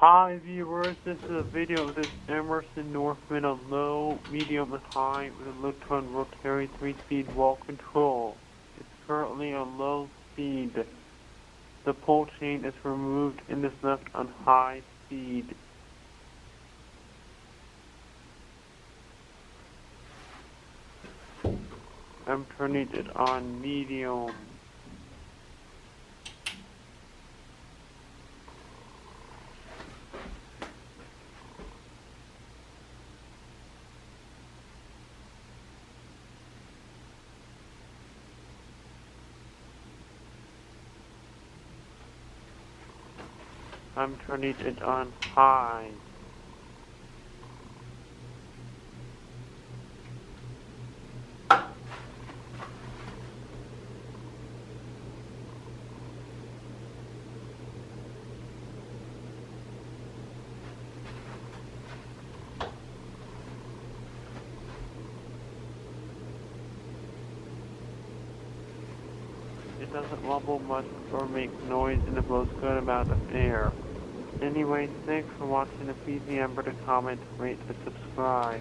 Hi viewers, this is a video of this Emerson Northwind on low, medium, and high with a Lutron Rotary 3-speed wall control. It's currently on low speed. The pole chain is removed and is left on high speed. I'm turning it on medium. I'm turning it on high. It doesn't wobble much or make noise, and it blows good amount of air. Anyway, thanks for watching, and please remember to comment, rate, and subscribe.